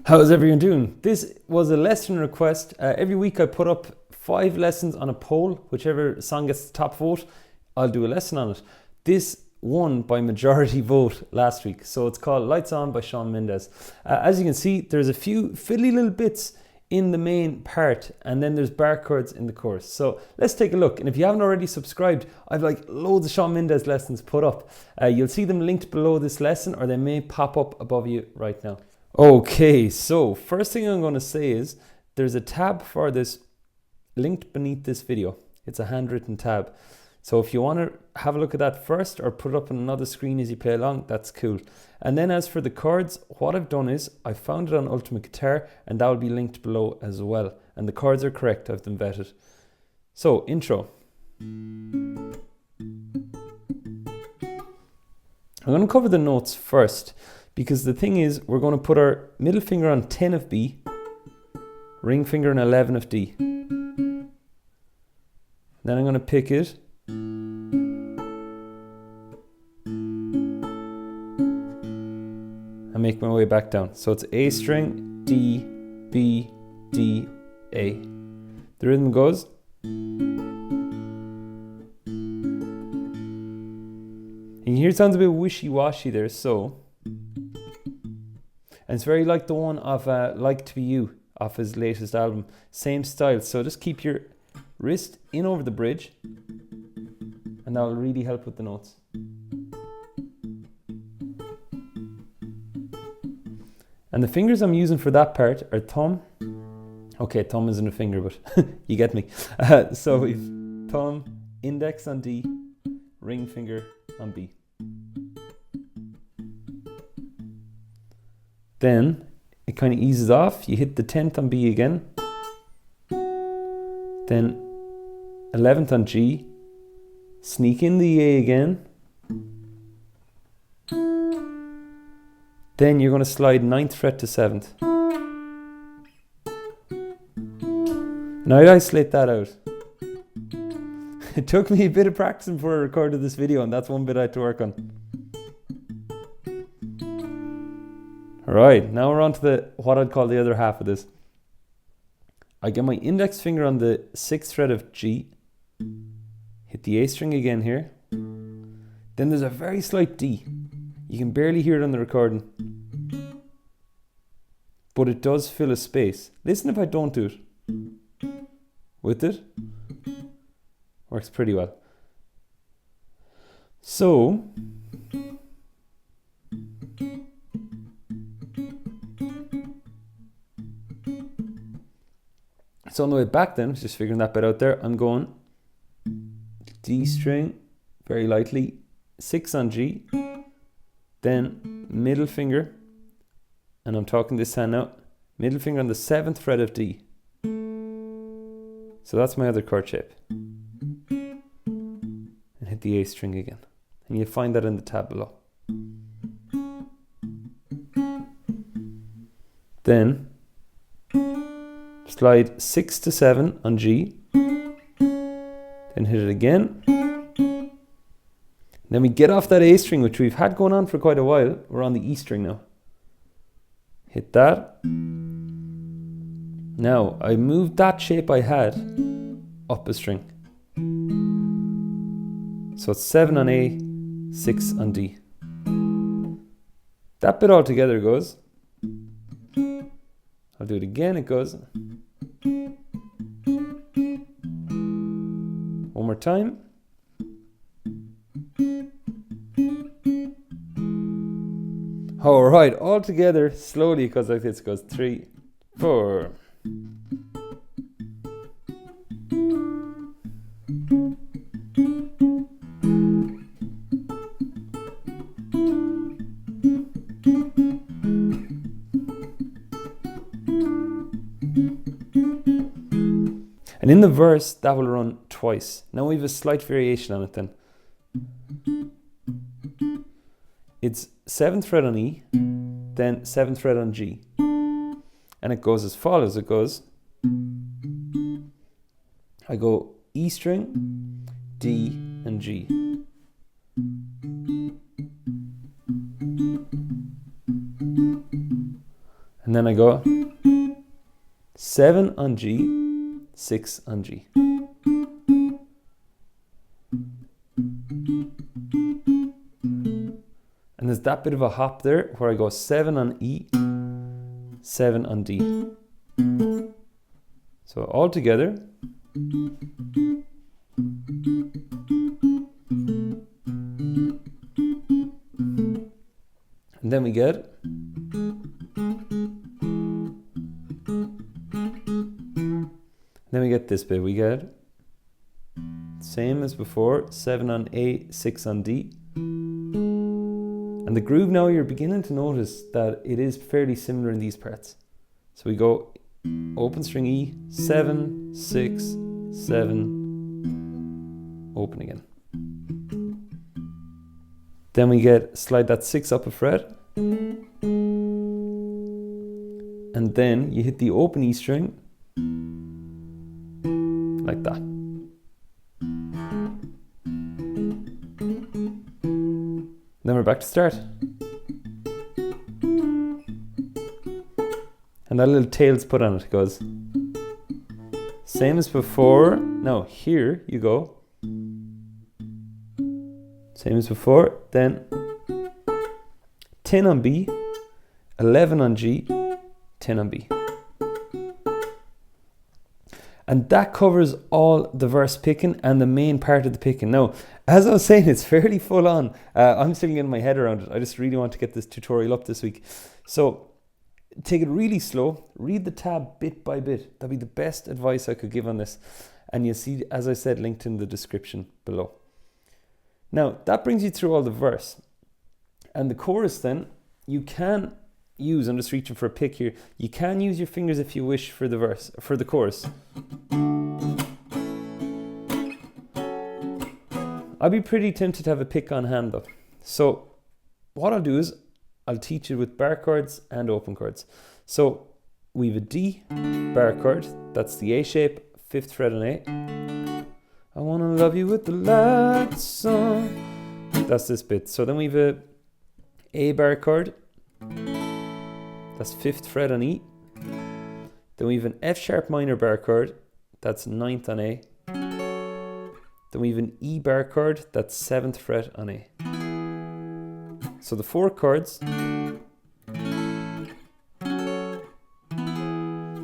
How's everyone doing? This was a lesson request. Every week I put up 5 lessons on a poll. Whichever song gets the top vote, I'll do a lesson on it. This won by majority vote last week. So it's called Lights On by Shawn Mendes. As you can see, there's a few fiddly little bits in the main part, and then there's bar chords in the chorus. So let's take a look. And if you haven't already subscribed, I've like loads of Shawn Mendes lessons put up. You'll see them linked below this lesson, or they may pop up above you right now. Okay, so first thing I'm going to say is there's a tab for this linked beneath this video. It's a handwritten tab. So if you want to have a look at that first or put it up on another screen as you play along, that's cool. And then as for the chords, what I've done is I found it on Ultimate Guitar, and that will be linked below as well. And the chords are correct, I've them vetted. So, intro. I'm going to cover the notes first, because the thing is, we're going to put our middle finger on 10 of B, ring finger on 11 of D. Then I'm going to pick it and make my way back down. So it's A string, D, B, D, A. The rhythm goes. And you hear it sounds a bit wishy-washy there, so. And it's very like the one of Like to Be You off his latest album. Same style. So just keep your wrist in over the bridge, and that will really help with the notes. And the fingers I'm using for that part are thumb. Okay, thumb isn't a finger, but you get me. So we've thumb, index on D, ring finger on B. Then it kind of eases off. You hit the 10th on B again. Then 11th on G. Sneak in the A again. Then you're going to slide 9th fret to 7th. Now I isolate that out. It took me a bit of practice before I recorded this video, and that's one bit I had to work on. Alright, now we're on to what I'd call the other half of this. I get my index finger on the 6th fret of G, hit the A string again here. Then there's a very slight D. You can barely hear it on the recording, but it does fill a space. Listen if I don't do it. With it, works pretty well. So, on the way back then, just figuring that bit out there, I'm going D string, very lightly, 6 on G, then middle finger, and I'm talking this hand now, middle finger on the 7th fret of D. So that's my other chord shape. And hit the A string again. And you'll find that in the tab below. Then slide 6 to 7 on G, then hit it again. Then we get off that A string, which we've had going on for quite a while. We're on the E string now. Hit that. Now, I moved that shape I had up a string. So it's 7 on A, 6 on D. That bit all together goes. I'll do it again, it goes. One more time. Alright, all together, slowly it goes like this. It goes 3, 4. And in the verse, that will run twice. Now we have a slight variation on it then. it's 7th fret on E, then 7th fret on G. And it goes as follows. It goes, I go E string, D, and G. And then I go 7 on G, 6 on G. And there's that bit of a hop there where I go 7 on E, 7 on D. So all together. And then we get this bit. We get same as before, 7 on A, 6 on D. And the groove now, you're beginning to notice that it is fairly similar in these parts. So we go open string E, 7, 6, 7, open again. Then we slide that 6 up a fret. And then you hit the open E string, like that. Then we're back to start. And that little tail's put on it. It goes same as before. Now here you go. Same as before. Then 10 on B, 11 on G, 10 on B. And that covers all the verse picking and the main part of the picking. Now, as I was saying, it's fairly full on. I'm still getting my head around it. I just really want to get this tutorial up this week. So take it really slow. Read the tab bit by bit. That'd be the best advice I could give on this. And you'll see, as I said, linked in the description below. Now, that brings you through all the verse. And the chorus then, you can use, I'm just reaching for a pick here, you can use your fingers if you wish for the verse, for the chorus. I'd be pretty tempted to have a pick on hand though. So what I'll do is I'll teach it with bar chords and open chords. So we have a D bar chord, that's the A shape, 5th fret on A. I wanna love you with the lights on. That's this bit. So then we have a bar chord, that's 5th fret on E. Then we have an F sharp minor bar chord, that's 9th on A. Then we have an E bar chord, that's 7th fret on A. So the 4 chords.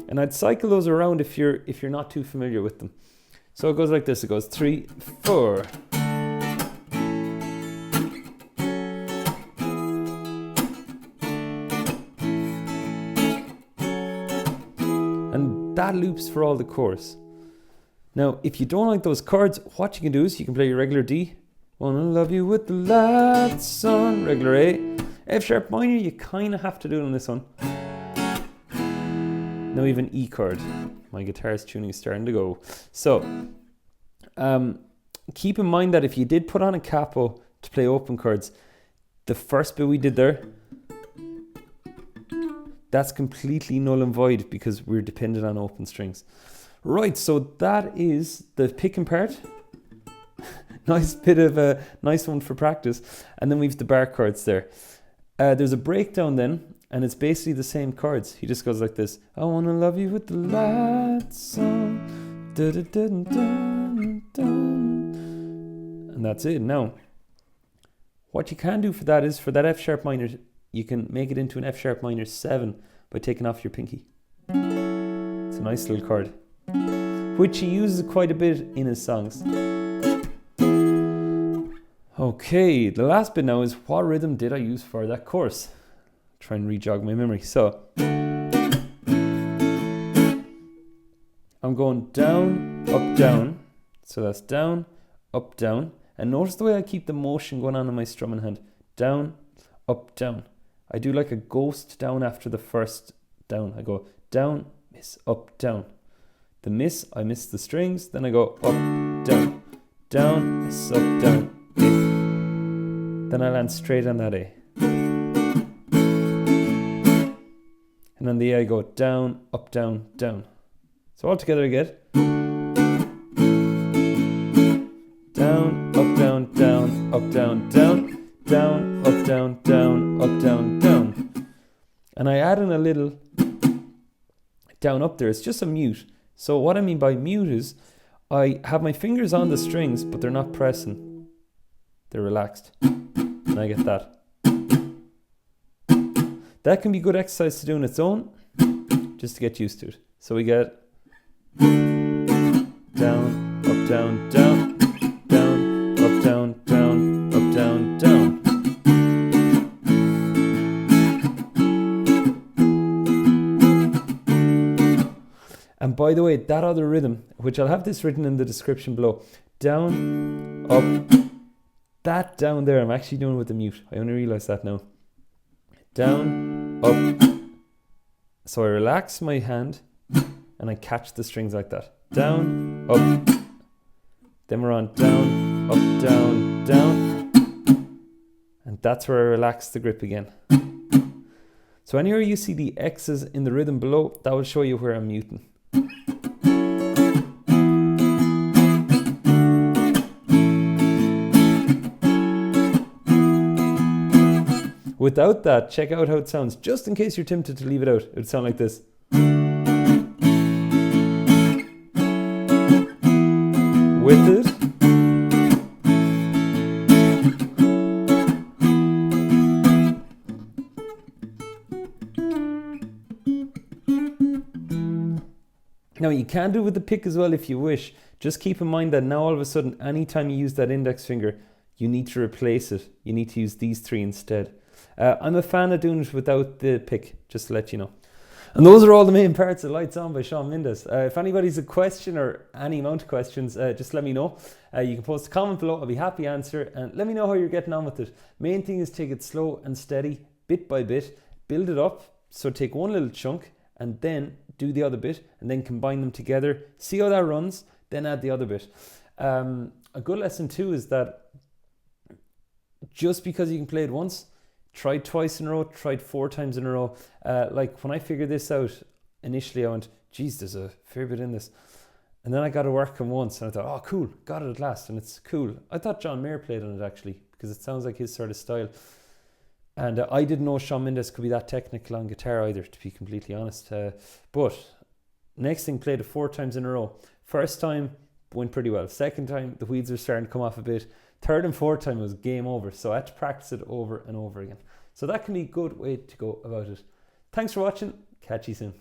And I'd cycle those around if you're not too familiar with them. So it goes like this, it goes 3, 4. And that loops for all the chorus. Now, if you don't like those chords, what you can do is you can play your regular D. Wanna love you with the lights on, regular A. F sharp minor, you kind of have to do it on this one. Now we have an E chord. My guitar's tuning is starting to go. So, keep in mind that if you did put on a capo to play open chords, the first bit we did there, that's completely null and void because we're dependent on open strings. Right, so that is the picking part. Nice bit of a nice one for practice. And then we've the bar chords there. There's a breakdown then, and it's basically the same chords. He just goes like this. I wanna love you with the lights on. Dun, dun, dun, dun, dun. And that's it. Now, what you can do for that is, for that F sharp minor, you can make it into an F sharp minor 7 by taking off your pinky. It's a nice little chord, which he uses quite a bit in his songs. Okay, the last bit now is what rhythm did I use for that chorus? Try and re-jog my memory. So I'm going down, up, down. So that's down, up, down. And notice the way I keep the motion going on in my strumming hand. Down, up, down. I do like a ghost down after the first down. I go down, miss, up, down. The miss, I miss the strings. Then I go up, down, down, miss, up, down. Then I land straight on that A. And on the A I go down, up, down, down. So all together I get down, up, down, down, up, down, down, down, up, down, down, up, down, down. And I add in a little down up there. It's just a mute. So what I mean by mute is I have my fingers on the strings, but they're not pressing. They're relaxed. And I get that. That can be good exercise to do on its own, just to get used to it. So we get down, up, down, down, down, up, down, down, up, down, down. And by the way, that other rhythm, which I'll have this written in the description below, down, up, that down there, I'm actually doing with the mute. I only realized that now. Down, up. So I relax my hand and I catch the strings like that. Down, up. Then we're on down, up, down, down. And that's where I relax the grip again. So anywhere you see the X's in the rhythm below, that will show you where I'm muting. Without that, check out how it sounds. Just in case you're tempted to leave it out, it would sound like this. With it. Now you can do it with the pick as well if you wish. Just keep in mind that now all of a sudden, anytime you use that index finger, you need to replace it. You need to use these three instead. I'm a fan of doing it without the pick, just to let you know. And those are all the main parts of Lights On by Shawn Mendes. If anybody's a question or any amount of questions, just let me know. You can post a comment below, I'll be happy to answer. And let me know how you're getting on with it. Main thing is take it slow and steady, bit by bit. Build it up. So take one little chunk and then do the other bit and then combine them together. See how that runs, then add the other bit. A good lesson too is that just because you can play it once, try twice in a row, tried 4 times in a row. Like when I figured this out, initially I went, geez, there's a fair bit in this. And then I got to work on once and I thought, oh cool, got it at last. And it's cool. I thought John Mayer played on it actually, because it sounds like his sort of style. And I didn't know Shawn Mendes could be that technical on guitar either, to be completely honest. But next thing, played it 4 times in a row. First time, went pretty well. Second time, the weeds were starting to come off a bit. Third and fourth time was game over. So I had to practice it over and over again. So that can be a good way to go about it. Thanks for watching. Catch you soon.